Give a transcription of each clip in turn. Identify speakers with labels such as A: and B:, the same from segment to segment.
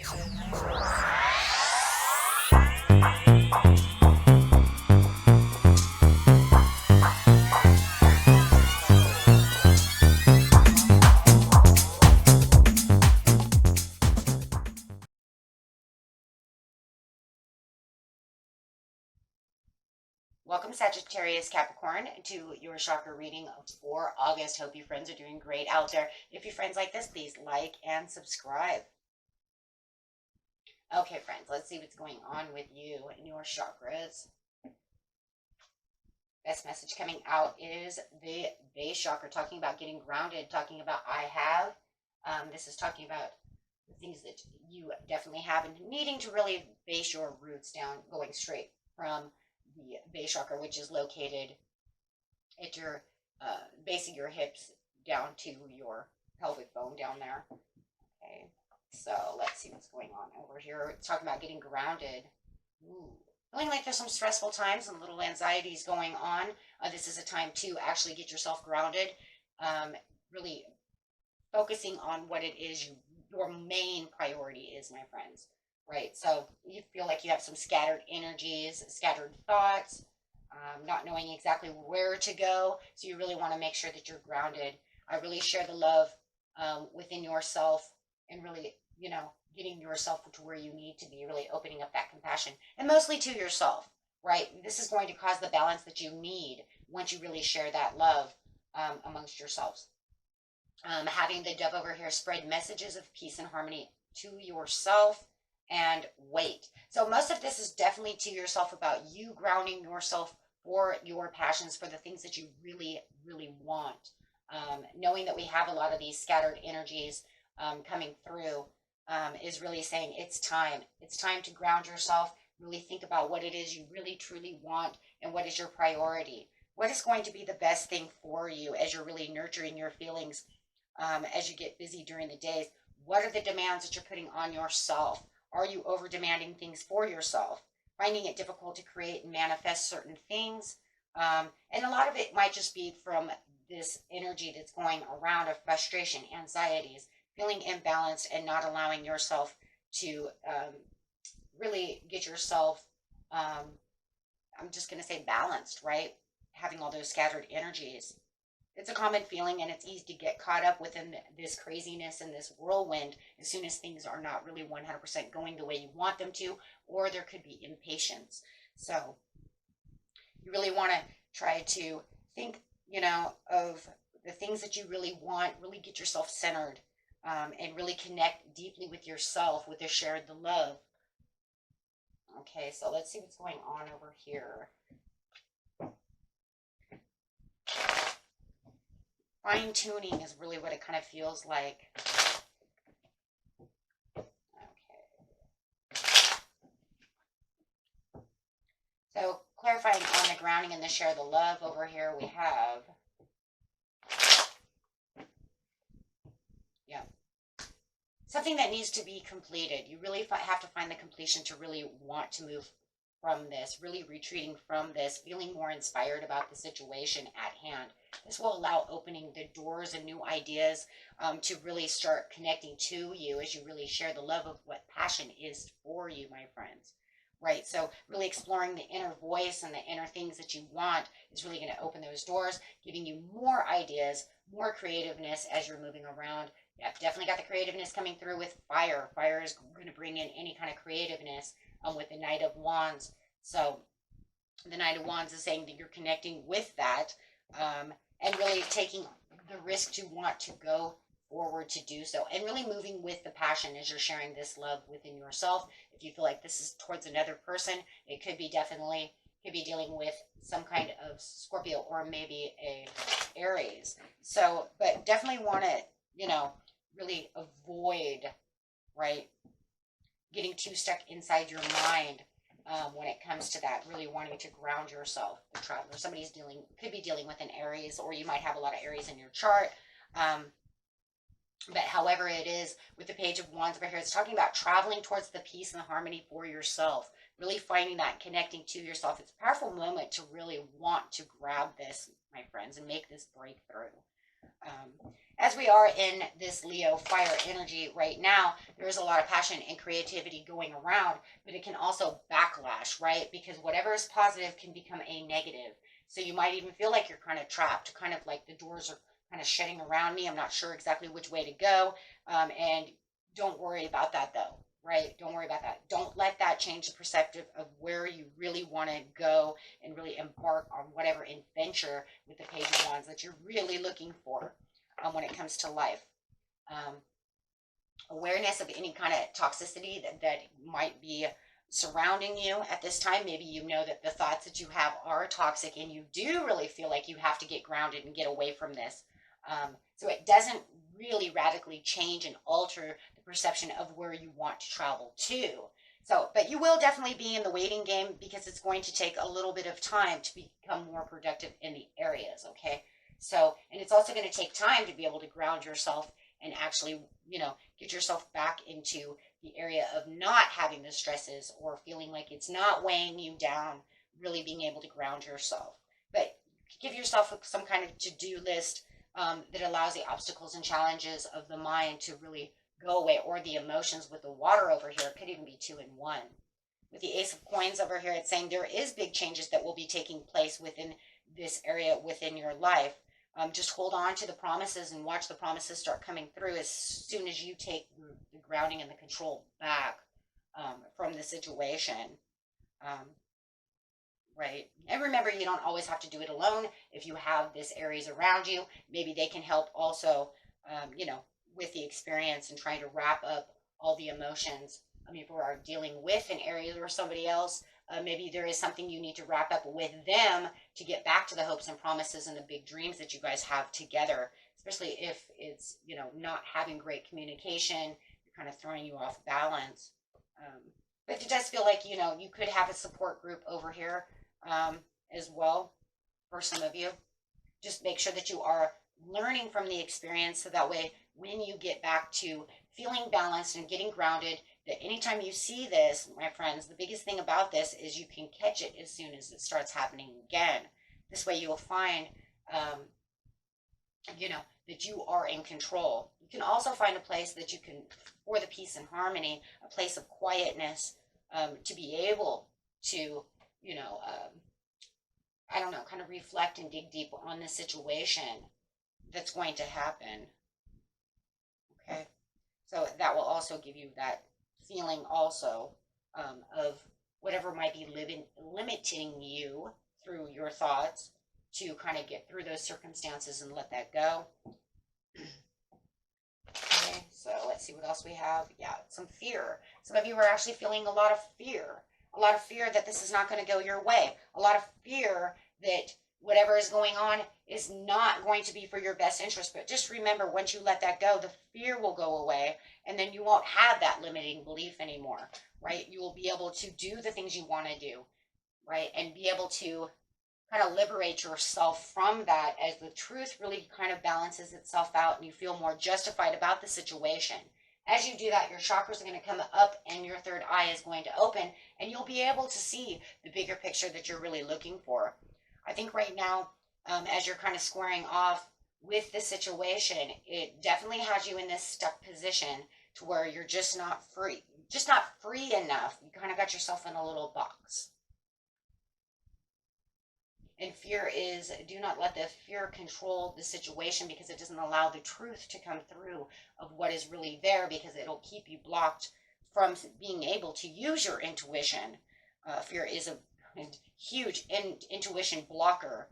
A: Welcome, Sagittarius, Capricorn, to your chakra reading for August. Hope you friends are doing great out there. If your friends like this, please like and subscribe. Okay, friends, let's see what's going on with you and your chakras. Best message coming out is the base chakra, talking about getting grounded, talking about I have. This is talking about the things that you definitely have and needing to really base your roots down, going straight from the base chakra, which is located at your base of your hips down to your pelvic bone down there. Okay, so let's see what's going on over here. It's talking about getting grounded. Ooh. Feeling like there's some stressful times and little anxieties going on. This is a time to actually get yourself grounded. Really focusing on what it is your main priority is, my friends. Right, so you feel like you have some scattered energies, scattered thoughts, not knowing exactly where to go. So you really want to make sure that you're grounded. I really share the love within yourself and really, getting yourself to where you need to be, really opening up that compassion and mostly to yourself, right? This is going to cause the balance that you need once you really share that love amongst yourselves. Having the dove over here spread messages of peace and harmony to yourself and wait. So most of this is definitely to yourself about you grounding yourself for your passions, for the things that you really, really want. Knowing that we have a lot of these scattered energies coming through is really saying it's time. It's time to ground yourself, really think about what it is you really, truly want and what is your priority. What is going to be the best thing for you as you're really nurturing your feelings as you get busy during the days? What are the demands that you're putting on yourself? Are you over demanding things for yourself? Finding it difficult to create and manifest certain things? And a lot of it might just be from this energy that's going around of frustration, anxieties, feeling imbalanced, and not allowing yourself to really get yourself, I'm just going to say balanced, right? Having all those scattered energies. It's a common feeling, and it's easy to get caught up within this craziness and this whirlwind as soon as things are not really 100% going the way you want them to, or there could be impatience. So you really want to try to think, of the things that you really want, really get yourself centered, and really connect deeply with yourself, with the shared the love. Okay, so let's see what's going on over here. Fine tuning is really what it kind of feels like. Okay. So clarifying on the grounding and the share the love over here, we have. Yeah. Something that needs to be completed. You really have to find the completion to really want to move from this, really retreating from this, feeling more inspired about the situation at hand. This will allow opening the doors and new ideas to really start connecting to you as you really share the love of what passion is for you, my friends. Right, so really exploring the inner voice and the inner things that you want is really going to open those doors, giving you more ideas, more creativeness as you're moving around. Yeah, definitely got the creativeness coming through with fire. Fire is going to bring in any kind of creativeness with the Knight of Wands. So the Knight of Wands is saying that you're connecting with that and really taking the risk to want to go forward to do so, and really moving with the passion as you're sharing this love within yourself. If you feel like this is towards another person, it could be dealing with some kind of Scorpio or maybe a Aries. So, but definitely want to, really avoid, right, getting too stuck inside your mind when it comes to that, really wanting to ground yourself. The traveler, could be dealing with an Aries, or you might have a lot of Aries in your chart. But however it is, with the Page of Wands over here, it's talking about traveling towards the peace and the harmony for yourself, really finding that, connecting to yourself. It's a powerful moment to really want to grab this, my friends, and make this breakthrough. As we are in this Leo fire energy right now, there is a lot of passion and creativity going around, but it can also backlash, right? Because whatever is positive can become a negative. So you might even feel like you're kind of trapped, kind of like the doors are kind of shutting around me. I'm not sure exactly which way to go. And don't worry about that though, right? Don't worry about that. Don't let that change the perspective of where you really want to go and really embark on whatever adventure with the Page of Wands that you're really looking for when it comes to life. Um, Awareness of any kind of toxicity that might be surrounding you at this time. Maybe you know that the thoughts that you have are toxic and you do really feel like you have to get grounded and get away from this. So it doesn't really radically change and alter the perception of where you want to travel to. So, but you will definitely be in the waiting game because it's going to take a little bit of time to become more productive in the areas, okay? So, and it's also going to take time to be able to ground yourself and actually, get yourself back into the area of not having the stresses or feeling like it's not weighing you down, really being able to ground yourself. But give yourself some kind of to-do list that allows the obstacles and challenges of the mind to really go away, or the emotions with the water over here. It could even be 2 in 1. With the Ace of Coins over here, it's saying there is big changes that will be taking place within this area within your life. Just hold on to the promises and watch the promises start coming through as soon as you take the grounding and the control back from the situation. Right. And remember, you don't always have to do it alone. If you have this Aries around you, maybe they can help also, with the experience and trying to wrap up all the emotions. I mean, if we're dealing with an Aries or somebody else, maybe there is something you need to wrap up with them to get back to the hopes and promises and the big dreams that you guys have together, especially if it's, not having great communication, kind of throwing you off balance. But it does feel like, you could have a support group over here as well for some of you. Just make sure that you are learning from the experience so that way when you get back to feeling balanced and getting grounded, that anytime you see this, my friends, the biggest thing about this is you can catch it as soon as it starts happening again. This way you'll find, that you are in control. You can also find a place that you can, for the peace and harmony, a place of quietness, to be able to, kind of reflect and dig deep on the situation that's going to happen. Okay. So that will also give you that feeling also of whatever might be limiting you through your thoughts to kind of get through those circumstances and let that go. Okay, so let's see what else we have. Yeah, some fear. Some of you are actually feeling a lot of fear. A lot of fear that this is not going to go your way. A lot of fear that whatever is going on is not going to be for your best interest. But just remember, once you let that go, the fear will go away, and then you won't have that limiting belief anymore, right? You will be able to do the things you want to do, right? And be able to kind of liberate yourself from that as the truth really kind of balances itself out and you feel more justified about the situation. As you do that, your chakras are going to come up and your third eye is going to open, and you'll be able to see the bigger picture that you're really looking for. I think right now, as you're kind of squaring off with the situation, it definitely has you in this stuck position to where you're just not free enough. You kind of got yourself in a little box. And fear is, do not let the fear control the situation, because it doesn't allow the truth to come through of what is really there, because it'll keep you blocked from being able to use your intuition. Fear is a huge intuition blocker.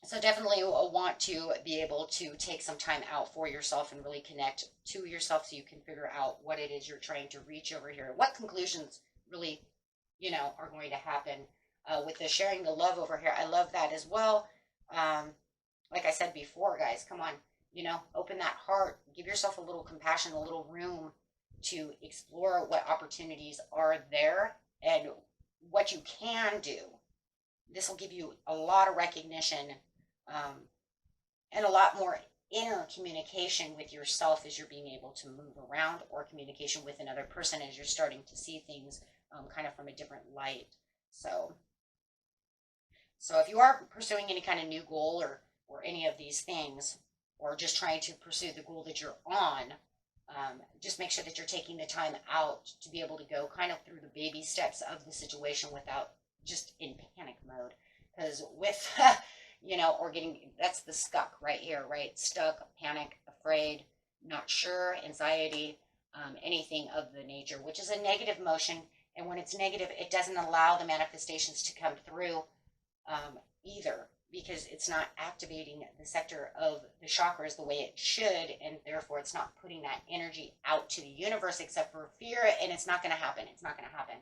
A: So definitely you'll want to be able to take some time out for yourself and really connect to yourself so you can figure out what it is you're trying to reach over here. What conclusions really, are going to happen with the sharing the love over here. I love that as well. Like I said before, guys, come on, open that heart, give yourself a little compassion, a little room to explore what opportunities are there and what you can do. This will give you a lot of recognition and a lot more inner communication with yourself as you're being able to move around, or communication with another person as you're starting to see things kind of from a different light. So if you are pursuing any kind of new goal or any of these things, or just trying to pursue the goal that you're on, just make sure that you're taking the time out to be able to go kind of through the baby steps of the situation without just in panic mode. Because with, or that's the stuck right here, right? Stuck, panic, afraid, not sure, anxiety, anything of the nature, which is a negative emotion. And when it's negative, it doesn't allow the manifestations to come through either, because it's not activating the sector of the chakras the way it should, and therefore it's not putting that energy out to the universe except for fear, and it's not going to happen. It's not going to happen.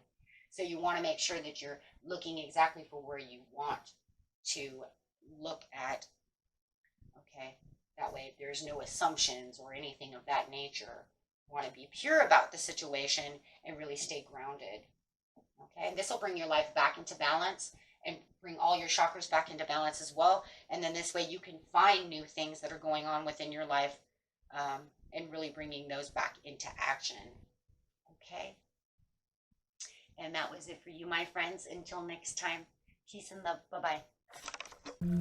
A: So you want to make sure that you're looking exactly for where you want to look at. Okay, that way there's no assumptions or anything of that nature. You want to be pure about the situation and really stay grounded. Okay, and this will bring your life back into balance and bring all your chakras back into balance as well. And then this way you can find new things that are going on within your life, and really bringing those back into action. Okay. And that was it for you, my friends. Until next time, peace and love. Bye-bye.